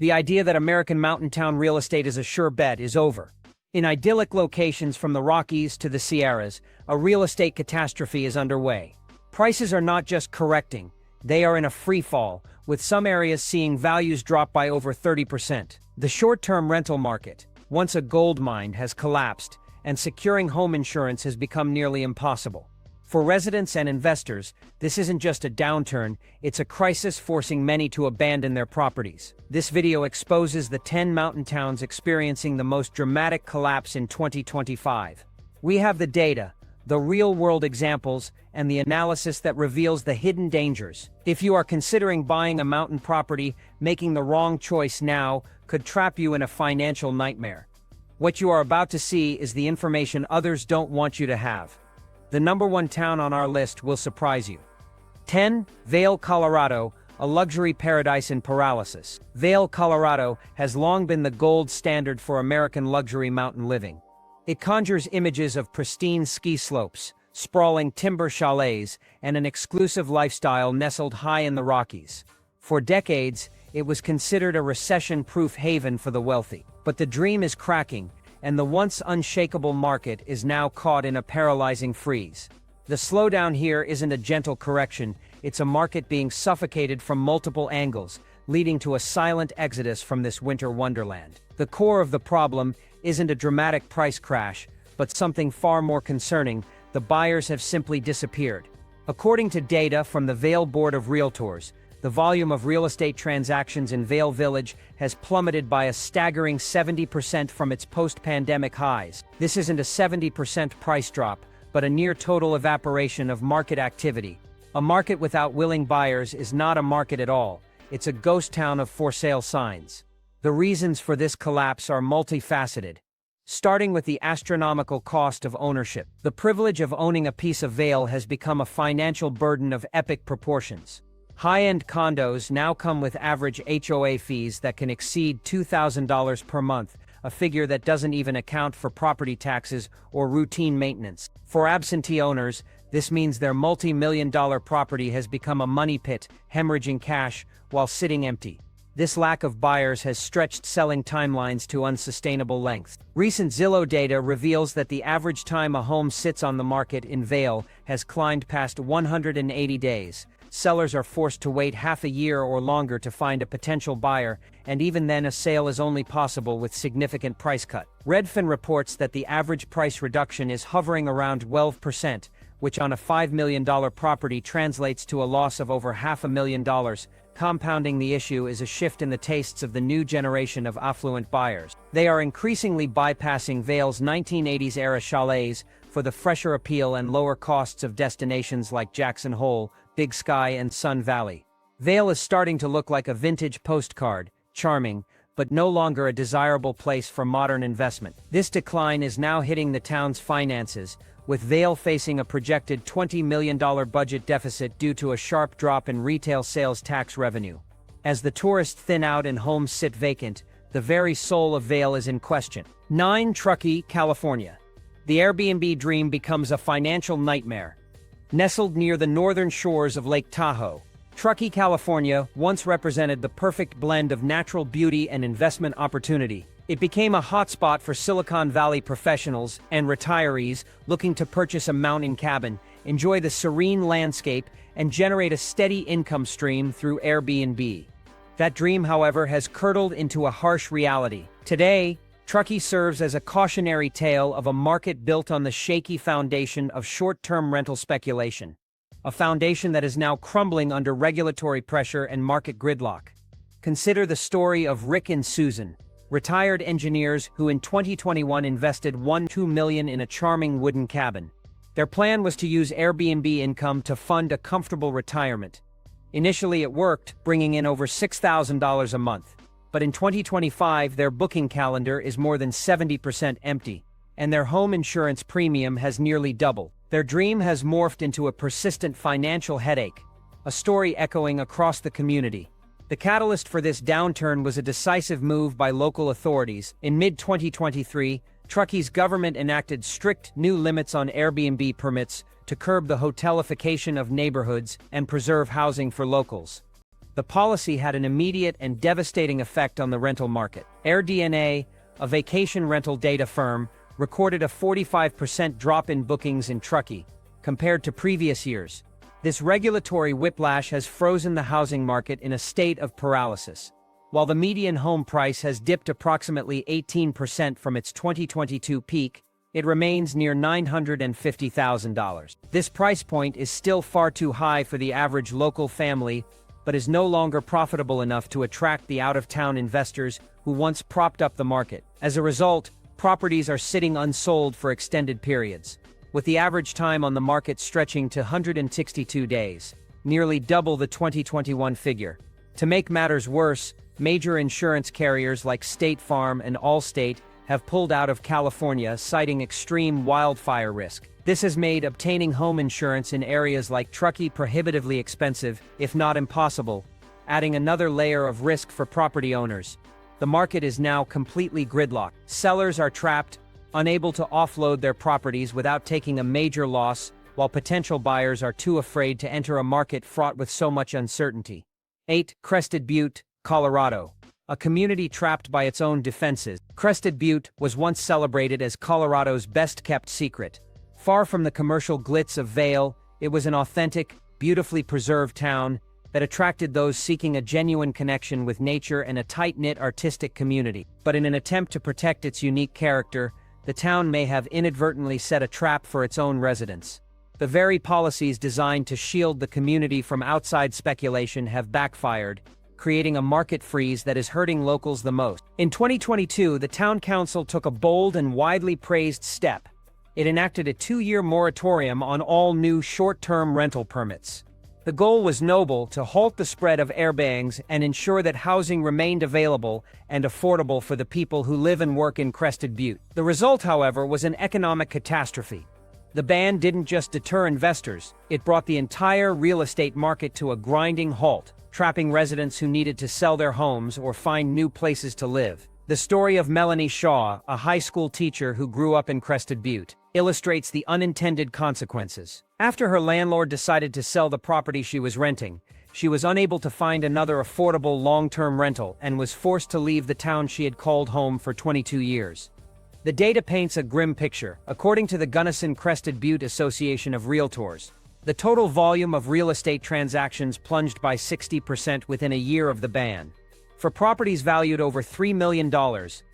The idea that American mountain town real estate is a sure bet is over. In idyllic locations from the Rockies to the Sierras, a real estate catastrophe is underway. Prices are not just correcting, they are in a free fall, with some areas seeing values drop by over 30%. The short-term rental market, once a gold mine, has collapsed, and securing home insurance has become nearly impossible. For residents and investors, this isn't just a downturn, it's a crisis forcing many to abandon their properties. This video exposes the 10 mountain towns experiencing the most dramatic collapse in 2025. We have the data, the real-world examples, and the analysis that reveals the hidden dangers. If you are considering buying a mountain property, making the wrong choice now could trap you in a financial nightmare. What you are about to see is the information others don't want you to have. The number one town on our list will surprise you. 10. Vail, Colorado, a luxury paradise in paralysis. Vail, Colorado, has long been the gold standard for American luxury mountain living. It conjures images of pristine ski slopes, sprawling timber chalets, and an exclusive lifestyle nestled high in the Rockies. For decades, it was considered a recession-proof haven for the wealthy. But the dream is cracking, and the once unshakable market is now caught in a paralyzing freeze. The slowdown here isn't a gentle correction, it's a market being suffocated from multiple angles, leading to a silent exodus from this winter wonderland. The core of the problem isn't a dramatic price crash, but something far more concerning: the buyers have simply disappeared. According to data from the Vail Board of Realtors, the volume of real estate transactions in Vail Village has plummeted by a staggering 70% from its post-pandemic highs. This isn't a 70% price drop, but a near total evaporation of market activity. A market without willing buyers is not a market at all. It's a ghost town of for sale signs. The reasons for this collapse are multifaceted. Starting with the astronomical cost of ownership. The privilege of owning a piece of Vail has become a financial burden of epic proportions. High-end condos now come with average HOA fees that can exceed $2,000 per month, a figure that doesn't even account for property taxes or routine maintenance. For absentee owners, this means their multi-million-dollar property has become a money pit, hemorrhaging cash while sitting empty. This lack of buyers has stretched selling timelines to unsustainable lengths. Recent Zillow data reveals that the average time a home sits on the market in Vail has climbed past 180 days. Sellers are forced to wait half a year or longer to find a potential buyer, and even then a sale is only possible with significant price cut. Redfin reports that the average price reduction is hovering around 12%, which on a $5 million property translates to a loss of over $500,000. Compounding the issue is a shift in the tastes of the new generation of affluent buyers. They are increasingly bypassing Vail's 1980s-era chalets for the fresher appeal and lower costs of destinations like Jackson Hole, Big Sky, and Sun Valley. Vail is starting to look like a vintage postcard, charming, but no longer a desirable place for modern investment. This decline is now hitting the town's finances, with Vail facing a projected $20 million budget deficit due to a sharp drop in retail sales tax revenue. As the tourists thin out and homes sit vacant, the very soul of Vail is in question. 9. Truckee, California. The Airbnb dream becomes a financial nightmare. Nestled near the northern shores of Lake Tahoe, Truckee, California once represented the perfect blend of natural beauty and investment opportunity. It became a hotspot for Silicon Valley professionals and retirees looking to purchase a mountain cabin, enjoy the serene landscape, and generate a steady income stream through Airbnb. That dream, however, has curdled into a harsh reality. Today, Truckee serves as a cautionary tale of a market built on the shaky foundation of short-term rental speculation. A foundation that is now crumbling under regulatory pressure and market gridlock. Consider the story of Rick and Susan, retired engineers who in 2021 invested $2 million in a charming wooden cabin. Their plan was to use Airbnb income to fund a comfortable retirement. Initially it worked, bringing in over $6,000 a month. But in 2025, their booking calendar is more than 70% empty, and their home insurance premium has nearly doubled. Their dream has morphed into a persistent financial headache, a story echoing across the community. The catalyst for this downturn was a decisive move by local authorities. In mid-2023, Truckee's government enacted strict new limits on Airbnb permits to curb the hotelification of neighborhoods and preserve housing for locals. The policy had an immediate and devastating effect on the rental market. AirDNA, a vacation rental data firm, recorded a 45% drop in bookings in Truckee, compared to previous years. This regulatory whiplash has frozen the housing market in a state of paralysis. While the median home price has dipped approximately 18% from its 2022 peak, it remains near $950,000. This price point is still far too high for the average local family, but is no longer profitable enough to attract the out-of-town investors who once propped up the market. As a result, properties are sitting unsold for extended periods, with the average time on the market stretching to 162 days, nearly double the 2021 figure. To make matters worse, major insurance carriers like State Farm and Allstate have pulled out of California, citing extreme wildfire risk. This has made obtaining home insurance in areas like Truckee prohibitively expensive, if not impossible, adding another layer of risk for property owners. The market is now completely gridlocked. Sellers are trapped, unable to offload their properties without taking a major loss, while potential buyers are too afraid to enter a market fraught with so much uncertainty. 8. Crested Butte, Colorado. A community trapped by its own defenses. Crested Butte was once celebrated as Colorado's best-kept secret. Far from the commercial glitz of Vail, it was an authentic, beautifully preserved town that attracted those seeking a genuine connection with nature and a tight-knit artistic community. But in an attempt to protect its unique character, the town may have inadvertently set a trap for its own residents. The very policies designed to shield the community from outside speculation have backfired, creating a market freeze that is hurting locals the most. In 2022, the town council took a bold and widely praised step. It enacted a 2-year moratorium on all new short-term rental permits. The goal was noble: to halt the spread of airbangs and ensure that housing remained available and affordable for the people who live and work in Crested Butte. The result, however, was an economic catastrophe. The ban didn't just deter investors, it brought the entire real estate market to a grinding halt, trapping residents who needed to sell their homes or find new places to live. The story of Melanie Shaw, a high school teacher who grew up in Crested Butte, illustrates the unintended consequences. After her landlord decided to sell the property she was renting, she was unable to find another affordable long-term rental and was forced to leave the town she had called home for 22 years. The data paints a grim picture. According to the Gunnison Crested Butte Association of Realtors, the total volume of real estate transactions plunged by 60% within a year of the ban. For properties valued over $3 million,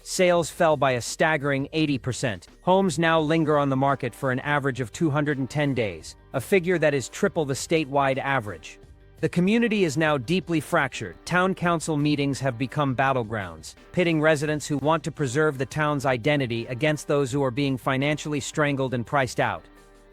sales fell by a staggering 80%. Homes now linger on the market for an average of 210 days, a figure that is triple the statewide average. The community is now deeply fractured. Town council meetings have become battlegrounds, pitting residents who want to preserve the town's identity against those who are being financially strangled and priced out.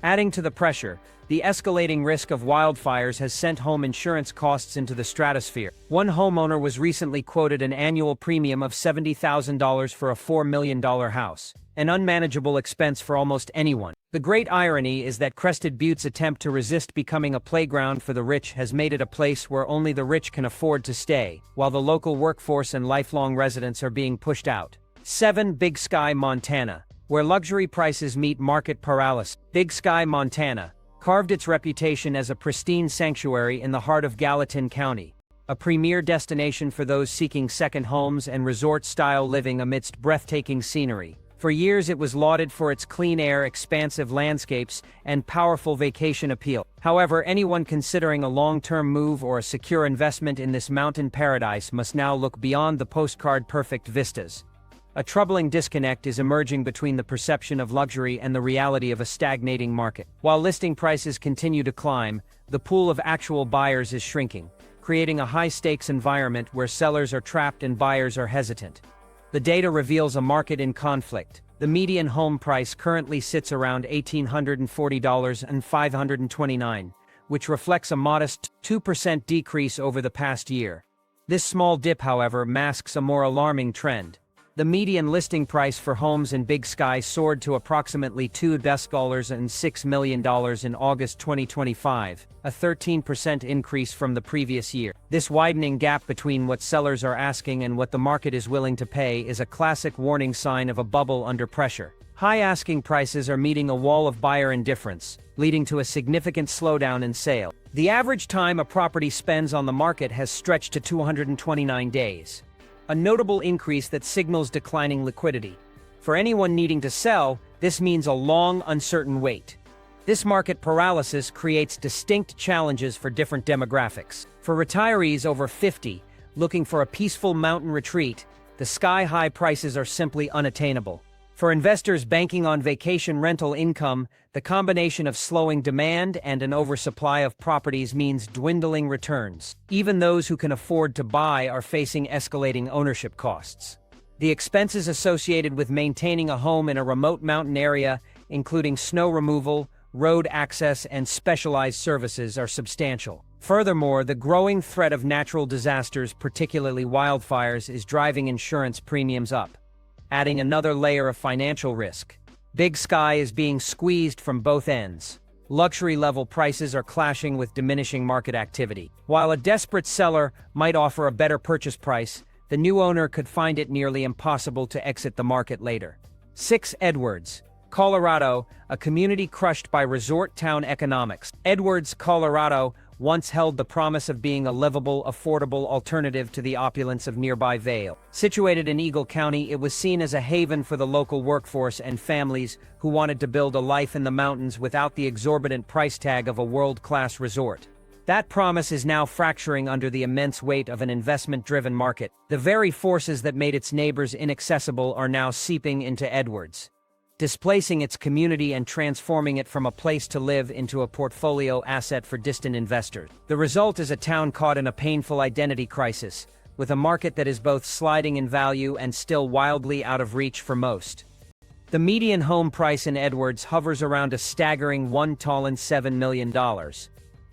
Adding to the pressure, the escalating risk of wildfires has sent home insurance costs into the stratosphere. One homeowner was recently quoted an annual premium of $70,000 for a $4 million house, an unmanageable expense for almost anyone. The great irony is that Crested Butte's attempt to resist becoming a playground for the rich has made it a place where only the rich can afford to stay, while the local workforce and lifelong residents are being pushed out. 7. Big Sky, Montana, where luxury prices meet market paralysis. Big Sky, Montana, carved its reputation as a pristine sanctuary in the heart of Gallatin County, a premier destination for those seeking second homes and resort-style living amidst breathtaking scenery. For years it was lauded for its clean air, expansive landscapes, and powerful vacation appeal. However, anyone considering a long-term move or a secure investment in this mountain paradise must now look beyond the postcard-perfect vistas. A troubling disconnect is emerging between the perception of luxury and the reality of a stagnating market. While listing prices continue to climb, the pool of actual buyers is shrinking, creating a high-stakes environment where sellers are trapped and buyers are hesitant. The data reveals a market in conflict. The median home price currently sits around $1,840,529, which reflects a modest 2% decrease over the past year. This small dip, however, masks a more alarming trend. The median listing price for homes in Big Sky soared to approximately $2.6 million in August 2025, a 13% increase from the previous year. This widening gap between what sellers are asking and what the market is willing to pay is a classic warning sign of a bubble under pressure. High asking prices are meeting a wall of buyer indifference, leading to a significant slowdown in sale. The average time a property spends on the market has stretched to 229 days, a notable increase that signals declining liquidity. For anyone needing to sell, this means a long, uncertain wait. This market paralysis creates distinct challenges for different demographics. For retirees over 50, looking for a peaceful mountain retreat, the sky-high prices are simply unattainable. For investors banking on vacation rental income, the combination of slowing demand and an oversupply of properties means dwindling returns. Even those who can afford to buy are facing escalating ownership costs. The expenses associated with maintaining a home in a remote mountain area, including snow removal, road access, and specialized services, are substantial. Furthermore, the growing threat of natural disasters, particularly wildfires, is driving insurance premiums up, adding another layer of financial risk. Big Sky is being squeezed from both ends. Luxury-level prices are clashing with diminishing market activity. While a desperate seller might offer a better purchase price, the new owner could find it nearly impossible to exit the market later. 6 Edwards, Colorado, a community crushed by resort town economics. Edwards, Colorado, once held the promise of being a livable, affordable alternative to the opulence of nearby Vail. Situated in Eagle County, it was seen as a haven for the local workforce and families who wanted to build a life in the mountains without the exorbitant price tag of a world-class resort. That promise is now fracturing under the immense weight of an investment-driven market. The very forces that made its neighbors inaccessible are now seeping into Edwards, displacing its community and transforming it from a place to live into a portfolio asset for distant investors. The result is a town caught in a painful identity crisis, with a market that is both sliding in value and still wildly out of reach for most. The median home price in Edwards hovers around a staggering $1.7 million,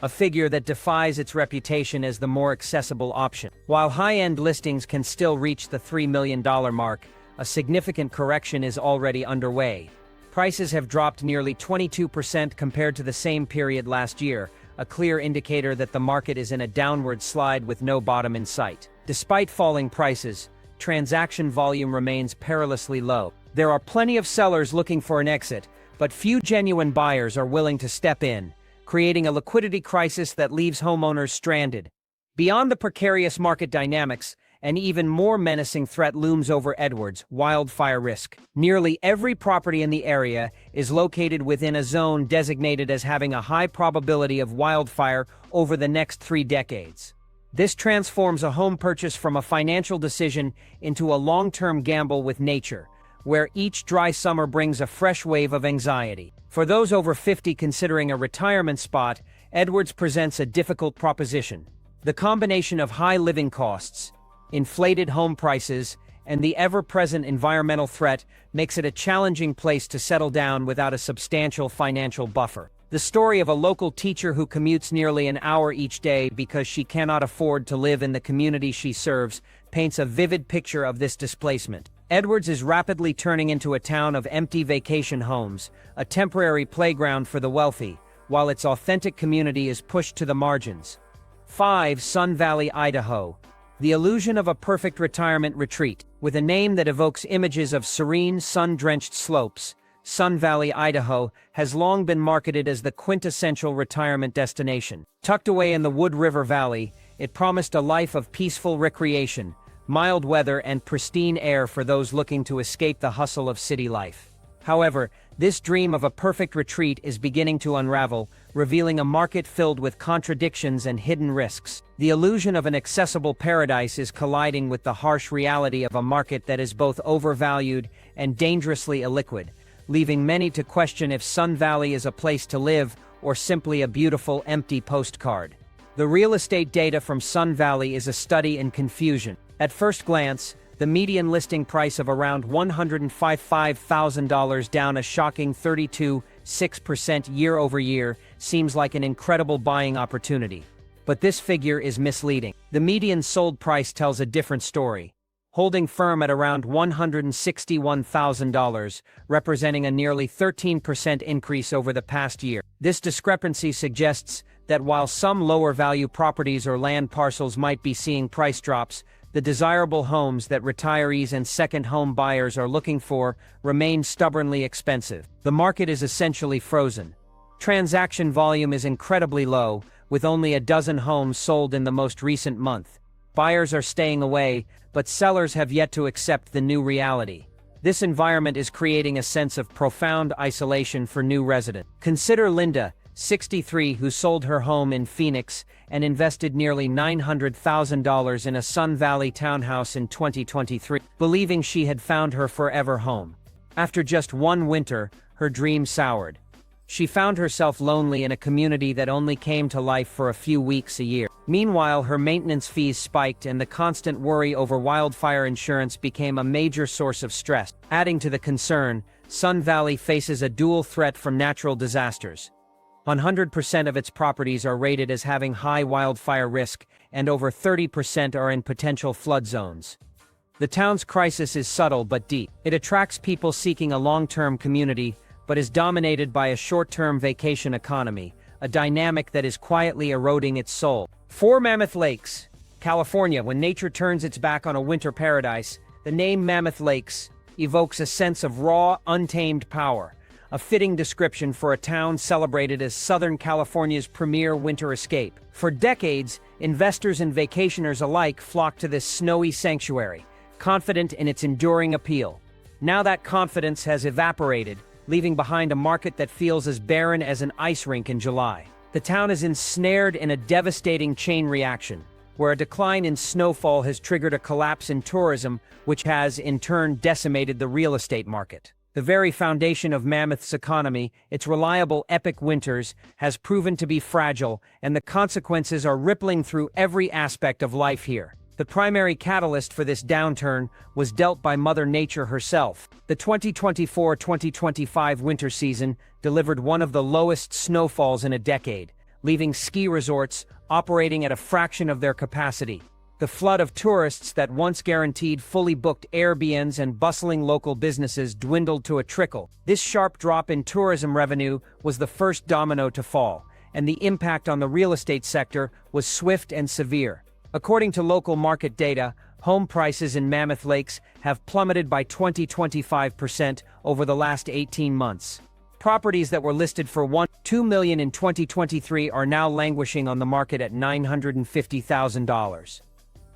a figure that defies its reputation as the more accessible option. While high-end listings can still reach the $3 million mark, a significant correction is already underway. Prices have dropped nearly 22% compared to the same period last year, a clear indicator that the market is in a downward slide with no bottom in sight. Despite falling prices, transaction volume remains perilously low. There are plenty of sellers looking for an exit, but few genuine buyers are willing to step in, creating a liquidity crisis that leaves homeowners stranded. Beyond the precarious market dynamics, an even more menacing threat looms over Edwards: wildfire risk. Nearly every property in the area is located within a zone designated as having a high probability of wildfire over the next 3 decades. This transforms a home purchase from a financial decision into a long-term gamble with nature, where each dry summer brings a fresh wave of anxiety. For those over 50 considering a retirement spot, Edwards presents a difficult proposition. The combination of high living costs, inflated home prices, and the ever-present environmental threat makes it a challenging place to settle down without a substantial financial buffer. The story of a local teacher who commutes nearly an hour each day because she cannot afford to live in the community she serves paints a vivid picture of this displacement. Edwards is rapidly turning into a town of empty vacation homes, a temporary playground for the wealthy, while its authentic community is pushed to the margins. 5 Sun Valley, Idaho. The illusion of a perfect retirement retreat. With a name that evokes images of serene, sun-drenched slopes, Sun Valley, Idaho has long been marketed as the quintessential retirement destination. Tucked away in the Wood River Valley, it promised a life of peaceful recreation, mild weather, and pristine air for those looking to escape the hustle of city life. However, this dream of a perfect retreat is beginning to unravel, revealing a market filled with contradictions and hidden risks. The illusion of an accessible paradise is colliding with the harsh reality of a market that is both overvalued and dangerously illiquid, leaving many to question if Sun Valley is a place to live or simply a beautiful, empty postcard. The real estate data from Sun Valley is a study in confusion. At first glance, the median listing price of around $155,000, down a shocking 32.6% year-over-year, seems like an incredible buying opportunity. But this figure is misleading. The median sold price tells a different story, holding firm at around $161,000, representing a nearly 13% increase over the past year. This discrepancy suggests that while some lower-value properties or land parcels might be seeing price drops, the desirable homes that retirees and second-home buyers are looking for remain stubbornly expensive. The market is essentially frozen. Transaction volume is incredibly low, with only a dozen homes sold in the most recent month. Buyers are staying away, but sellers have yet to accept the new reality. This environment is creating a sense of profound isolation for new residents. Consider Linda, 63, who sold her home in Phoenix and invested nearly $900,000 in a Sun Valley townhouse in 2023, believing she had found her forever home. After just one winter, her dream soured. She found herself lonely in a community that only came to life for a few weeks a year. Meanwhile, her maintenance fees spiked and the constant worry over wildfire insurance became a major source of stress. Adding to the concern, Sun Valley faces a dual threat from natural disasters. 100% of its properties are rated as having high wildfire risk, and over 30% are in potential flood zones. The town's crisis is subtle but deep. It attracts people seeking a long-term community, but is dominated by a short-term vacation economy, a dynamic that is quietly eroding its soul. For Mammoth Lakes, California. When nature turns its back on a winter paradise, the name Mammoth Lakes evokes a sense of raw, untamed power, a fitting description for a town celebrated as Southern California's premier winter escape. For decades, investors and vacationers alike flocked to this snowy sanctuary, confident in its enduring appeal. Now that confidence has evaporated, leaving behind a market that feels as barren as an ice rink in July. The town is ensnared in a devastating chain reaction, where a decline in snowfall has triggered a collapse in tourism, which has, in turn, decimated the real estate market. The very foundation of Mammoth's economy, its reliable epic winters, has proven to be fragile, and the consequences are rippling through every aspect of life here. The primary catalyst for this downturn was dealt by Mother Nature herself. The 2024-2025 winter season delivered one of the lowest snowfalls in a decade, leaving ski resorts operating at a fraction of their capacity. The flood of tourists that once guaranteed fully booked Airbnbs and bustling local businesses dwindled to a trickle. This sharp drop in tourism revenue was the first domino to fall, and the impact on the real estate sector was swift and severe. According to local market data, home prices in Mammoth Lakes have plummeted by 25% over the last 18 months. Properties that were listed for $2 million in 2023 are now languishing on the market at $950,000,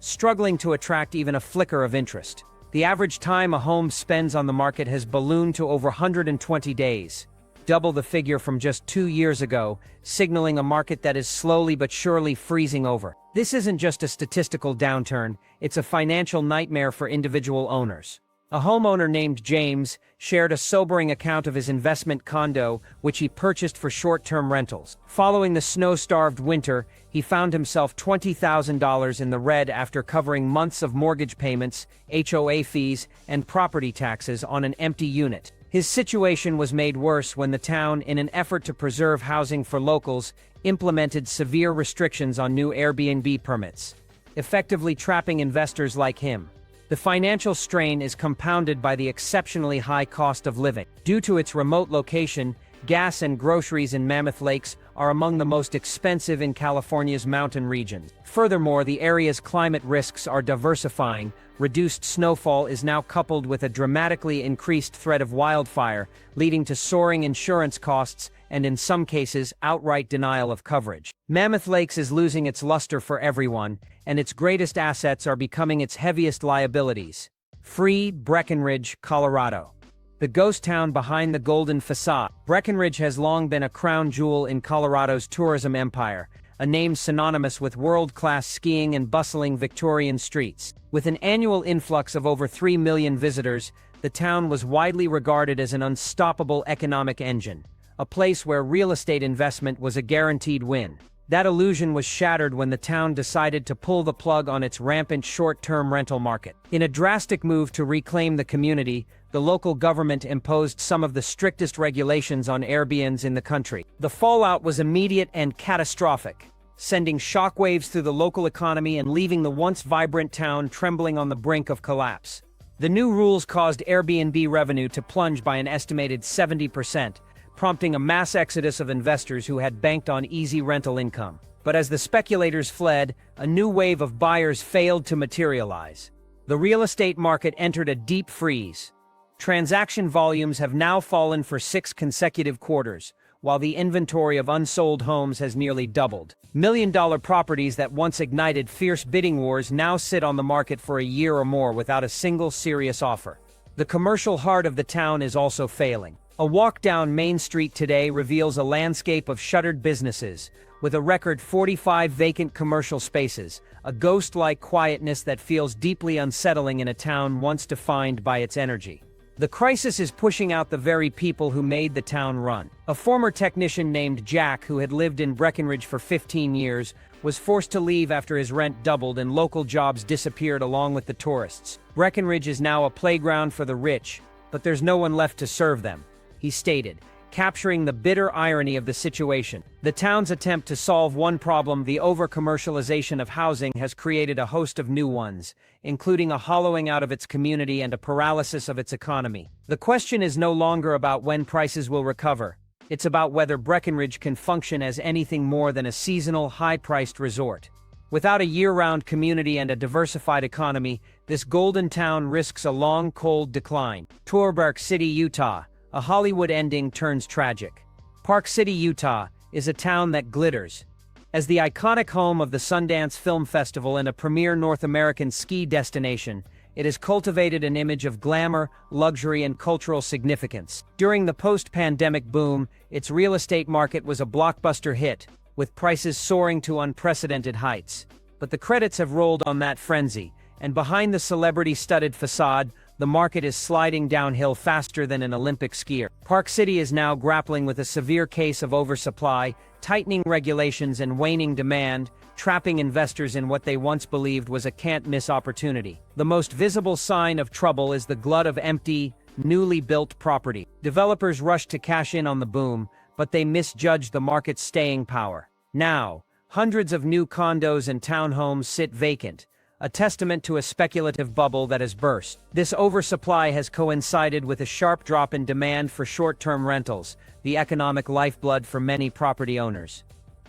struggling to attract even a flicker of interest. The average time a home spends on the market has ballooned to over 120 days, double the figure from just 2 years ago, signaling a market that is slowly but surely freezing over. This isn't just a statistical downturn, it's a financial nightmare for individual owners. A homeowner named James shared a sobering account of his investment condo, which he purchased for short-term rentals. Following the snow-starved winter, he found himself $20,000 in the red after covering months of mortgage payments, HOA fees, and property taxes on an empty unit. His situation was made worse when the town, in an effort to preserve housing for locals, implemented severe restrictions on new Airbnb permits, effectively trapping investors like him. The financial strain is compounded by the exceptionally high cost of living. Due to its remote location, gas and groceries in Mammoth Lakes are among the most expensive in California's mountain regions. Furthermore, the area's climate risks are diversifying. Reduced snowfall is now coupled with a dramatically increased threat of wildfire, leading to soaring insurance costs and, in some cases, outright denial of coverage. Mammoth Lakes is losing its luster for everyone, and its greatest assets are becoming its heaviest liabilities. Free Breckenridge, Colorado. The ghost town behind the golden facade. Breckenridge has long been a crown jewel in Colorado's tourism empire, a name synonymous with world-class skiing and bustling Victorian streets. With an annual influx of over 3 million visitors, the town was widely regarded as an unstoppable economic engine, a place where real estate investment was a guaranteed win. That illusion was shattered when the town decided to pull the plug on its rampant short-term rental market. In a drastic move to reclaim the community, the local government imposed some of the strictest regulations on Airbnbs in the country. The fallout was immediate and catastrophic, sending shockwaves through the local economy and leaving the once vibrant town trembling on the brink of collapse. The new rules caused Airbnb revenue to plunge by an estimated 70%, prompting a mass exodus of investors who had banked on easy rental income. But as the speculators fled, a new wave of buyers failed to materialize. The real estate market entered a deep freeze. Transaction volumes have now fallen for 6 consecutive quarters, while the inventory of unsold homes has nearly doubled. Million-dollar properties that once ignited fierce bidding wars now sit on the market for a year or more without a single serious offer. The commercial heart of the town is also failing. A walk down Main Street today reveals a landscape of shuttered businesses, with a record 45 vacant commercial spaces, a ghost-like quietness that feels deeply unsettling in a town once defined by its energy. The crisis is pushing out the very people who made the town run. A former technician named Jack, who had lived in Breckenridge for 15 years, was forced to leave after his rent doubled and local jobs disappeared along with the tourists. Breckenridge is now a playground for the rich, but there's no one left to serve them, he stated, capturing the bitter irony of the situation. The town's attempt to solve one problem, the over-commercialization of housing, has created a host of new ones, including a hollowing out of its community and a paralysis of its economy. The question is no longer about when prices will recover. It's about whether Breckenridge can function as anything more than a seasonal, high-priced resort. Without a year-round community and a diversified economy, this golden town risks a long, cold decline. Park City, Utah. A Hollywood ending turns tragic. Park City, Utah, is a town that glitters. As the iconic home of the Sundance Film Festival and a premier North American ski destination, it has cultivated an image of glamour, luxury, and cultural significance. During the post-pandemic boom, its real estate market was a blockbuster hit, with prices soaring to unprecedented heights. But the credits have rolled on that frenzy, and behind the celebrity-studded facade, the market is sliding downhill faster than an Olympic skier. Park City is now grappling with a severe case of oversupply, tightening regulations and waning demand, trapping investors in what they once believed was a can't-miss opportunity. The most visible sign of trouble is the glut of empty, newly built property. Developers rush to cash in on the boom, but they misjudge the market's staying power. Now, hundreds of new condos and townhomes sit vacant, a testament to a speculative bubble that has burst. This oversupply has coincided with a sharp drop in demand for short-term rentals, the economic lifeblood for many property owners.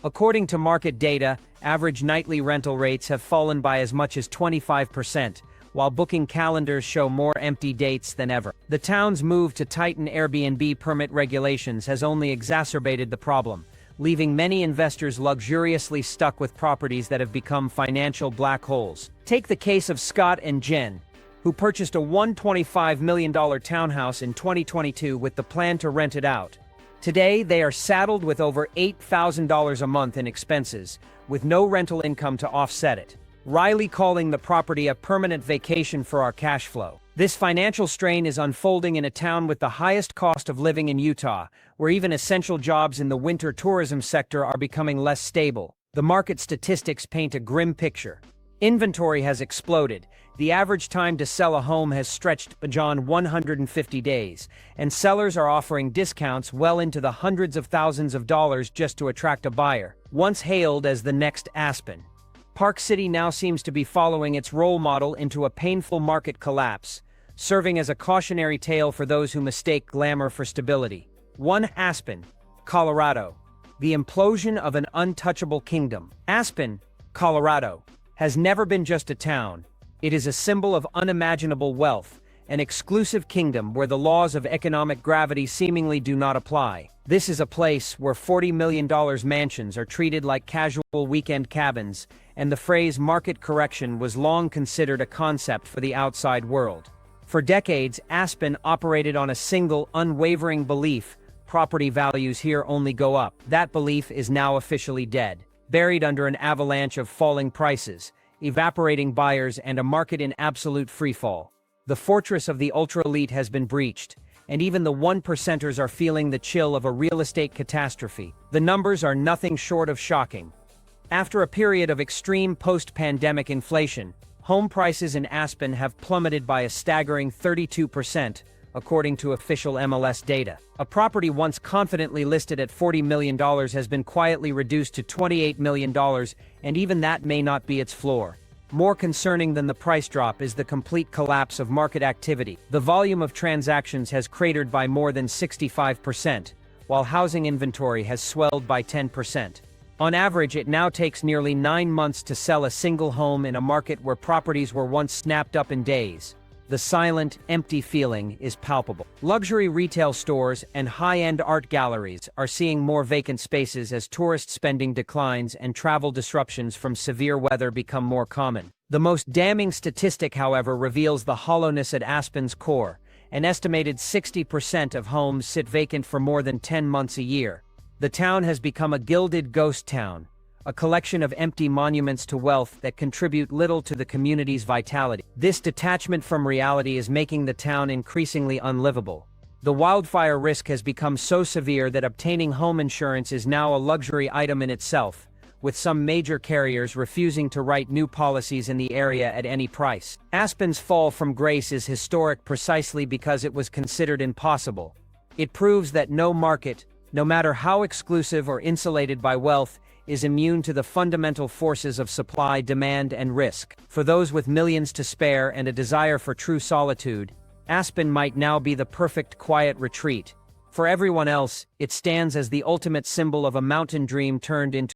According to market data, average nightly rental rates have fallen by as much as 25%, while booking calendars show more empty dates than ever. The town's move to tighten Airbnb permit regulations has only exacerbated the problem, leaving many investors luxuriously stuck with properties that have become financial black holes. Take the case of Scott and Jen, who purchased a $125 million townhouse in 2022 with the plan to rent it out. Today, they are saddled with over $8,000 a month in expenses, with no rental income to offset it. Riley calling the property a permanent vacation for our cash flow. This financial strain is unfolding in a town with the highest cost of living in Utah, where even essential jobs in the winter tourism sector are becoming less stable. The market statistics paint a grim picture. Inventory has exploded. The average time to sell a home has stretched beyond 150 days, and sellers are offering discounts well into the hundreds of thousands of dollars just to attract a buyer. Once hailed as the next Aspen, Park City now seems to be following its role model into a painful market collapse, serving as a cautionary tale for those who mistake glamour for stability. 1 Aspen, Colorado. The implosion of an untouchable kingdom. Aspen, Colorado, has never been just a town. It is a symbol of unimaginable wealth, an exclusive kingdom where the laws of economic gravity seemingly do not apply. This is a place where $40 million mansions are treated like casual weekend cabins, and the phrase market correction was long considered a concept for the outside world. For decades, Aspen operated on a single, unwavering belief: property values here only go up. That belief is now officially dead, buried under an avalanche of falling prices, evaporating buyers, and a market in absolute freefall. The fortress of the ultra-elite has been breached, and even the 1%ers are feeling the chill of a real estate catastrophe. The numbers are nothing short of shocking. After a period of extreme post-pandemic inflation, home prices in Aspen have plummeted by a staggering 32%, according to official MLS data. A property once confidently listed at $40 million has been quietly reduced to $28 million, and even that may not be its floor. More concerning than the price drop is the complete collapse of market activity. The volume of transactions has cratered by more than 65%, while housing inventory has swelled by 10%. On average, it now takes nearly 9 months to sell a single home in a market where properties were once snapped up in days. The silent, empty feeling is palpable. Luxury retail stores and high-end art galleries are seeing more vacant spaces as tourist spending declines and travel disruptions from severe weather become more common. The most damning statistic, however, reveals the hollowness at Aspen's core. An estimated 60% of homes sit vacant for more than 10 months a year. The town has become a gilded ghost town, a collection of empty monuments to wealth that contribute little to the community's vitality. This detachment from reality is making the town increasingly unlivable. The wildfire risk has become so severe that obtaining home insurance is now a luxury item in itself, with some major carriers refusing to write new policies in the area at any price. Aspen's fall from grace is historic precisely because it was considered impossible. It proves that no market, no matter how exclusive or insulated by wealth, is immune to the fundamental forces of supply, demand, and risk. For those with millions to spare and a desire for true solitude, Aspen might now be the perfect quiet retreat. For everyone else, it stands as the ultimate symbol of a mountain dream turned into